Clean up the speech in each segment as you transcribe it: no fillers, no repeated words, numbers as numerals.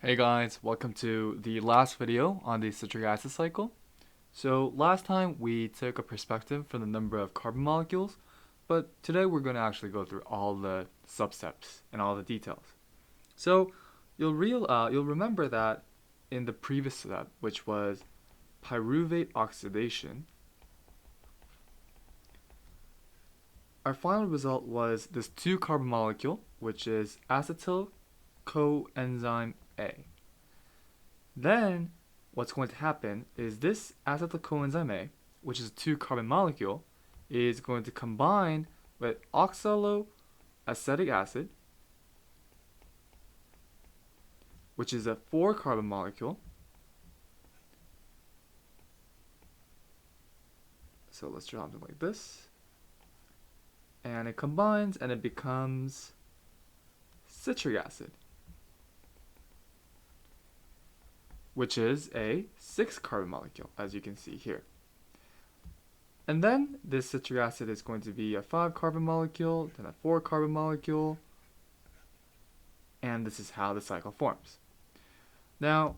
Hey guys, welcome to the last video on the citric acid cycle. So last time we took a perspective from the number of carbon molecules, but today we're going to actually go through all the substeps and all the details. So you'll remember that in the previous step, which was pyruvate oxidation, our final result was this 2 carbon molecule, which is acetyl coenzyme A. Then what's going to happen is this acetyl coenzyme A, which is a 2 carbon molecule, is going to combine with oxaloacetic acid, which is a 4 carbon molecule. So let's draw something like this. And it combines and it becomes citric acid, which is a 6 carbon molecule, as you can see here. And then this citric acid is going to be a 5 carbon molecule, then a 4 carbon molecule, and this is how the cycle forms. Now,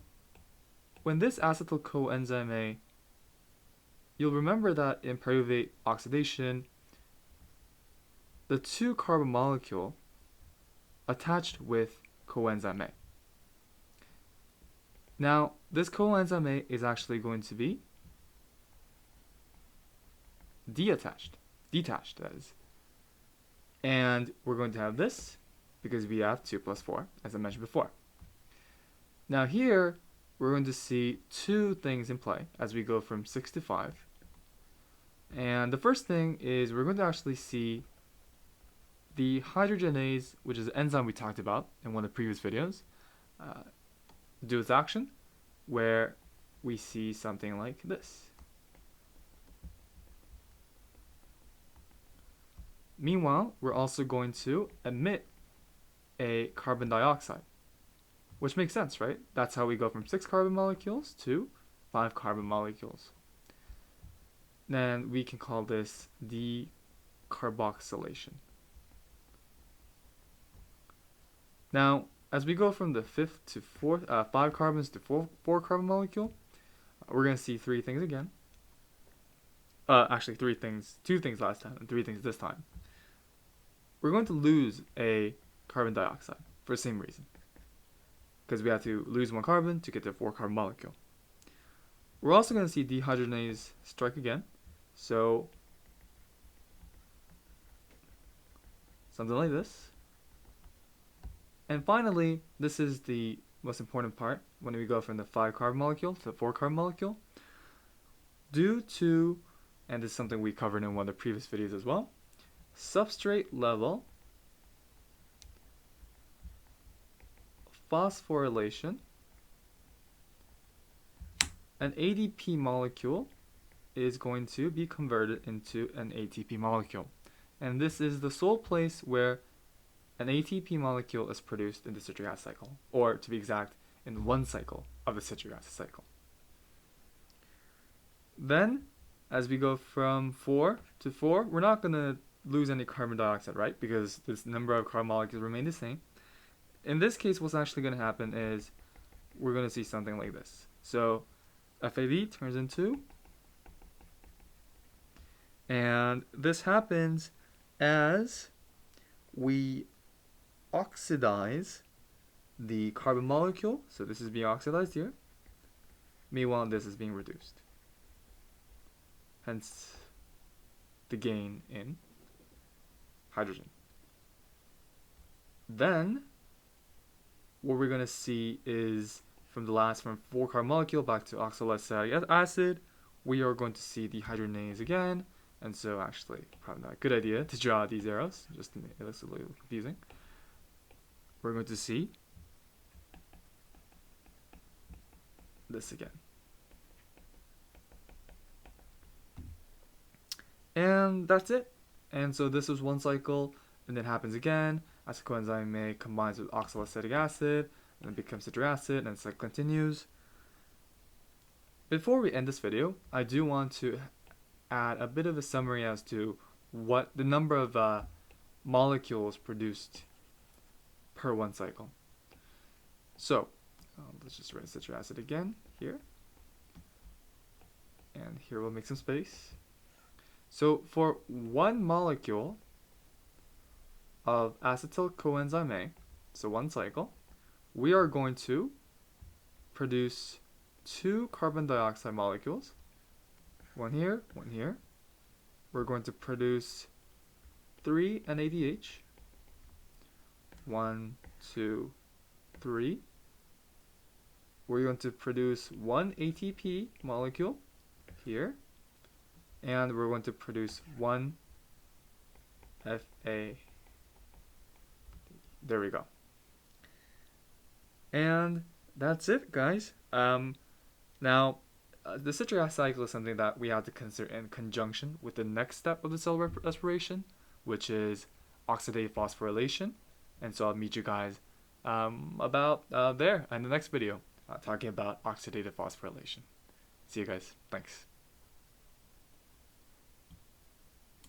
when this acetyl coenzyme A, you'll remember that in pyruvate oxidation, the 2 carbon molecule attached with coenzyme A. Now, this coenzyme A is actually going to be detached, that is. And we're going to have this because we have 2 plus 4, as I mentioned before. Now here, we're going to see 2 things in play as we go from 6 to 5. And the first thing is we're going to actually see the hydrogenase, which is an enzyme we talked about in one of the previous videos, do its action, where we see something like this. Meanwhile, we're also going to emit a carbon dioxide, which makes sense, right? That's how we go from 6 carbon molecules to 5 carbon molecules. Then we can call this decarboxylation. Now, as we go from the 5th to 4th, 5 carbons to 4 carbon molecule, we're going to see 3 things again. Actually 3 things, 2 things last time and 3 things this time. We're going to lose a carbon dioxide for the same reason, because we have to lose 1 carbon to get to a 4 carbon molecule. We're also going to see dehydrogenase strike again, so something like this. And finally, this is the most important part when we go from the 5 carbon molecule to the 4 carbon molecule. Due to, and this is something we covered in one of the previous videos as well, substrate level phosphorylation, an ADP molecule is going to be converted into an ATP molecule. And this is the sole place where an ATP molecule is produced in the citric acid cycle, or to be exact, in one cycle of the citric acid cycle. Then, as we go from 4 to 4, we're not going to lose any carbon dioxide, right? Because this number of carbon molecules remain the same. In this case, what's actually going to happen is we're going to see something like this. So FAD turns into, and this happens as we oxidize the carbon molecule. So this is being oxidized here. Meanwhile, this is being reduced. Hence the gain in hydrogen. Then what we're going to see is from 4 carbon molecule back to oxaloacetic acid, we are going to see the hydrogenase again. And so actually, probably not a good idea to draw these arrows, just it looks a little confusing. We're going to see this again. And that's it. And so this was one cycle, and then happens again. Acetyl coenzyme A combines with oxaloacetic acid, and then becomes citric acid, and the cycle continues. Before we end this video, I do want to add a bit of a summary as to what the number of molecules produced per one cycle. So let's just write citric acid again here. And here we'll make some space. So for one molecule of acetyl coenzyme A, so one cycle, we are going to produce 2 carbon dioxide molecules. One here, one here. We're going to produce 3 NADH. 1, 2, 3. We're going to produce 1 ATP molecule here. And we're going to produce 1 FA. There we go. And that's it, guys. Now, the citric acid cycle is something that we have to consider in conjunction with the next step of the cell respiration, which is oxidative phosphorylation. And so I'll meet you guys about there in the next video, talking about oxidative phosphorylation. See you guys. Thanks.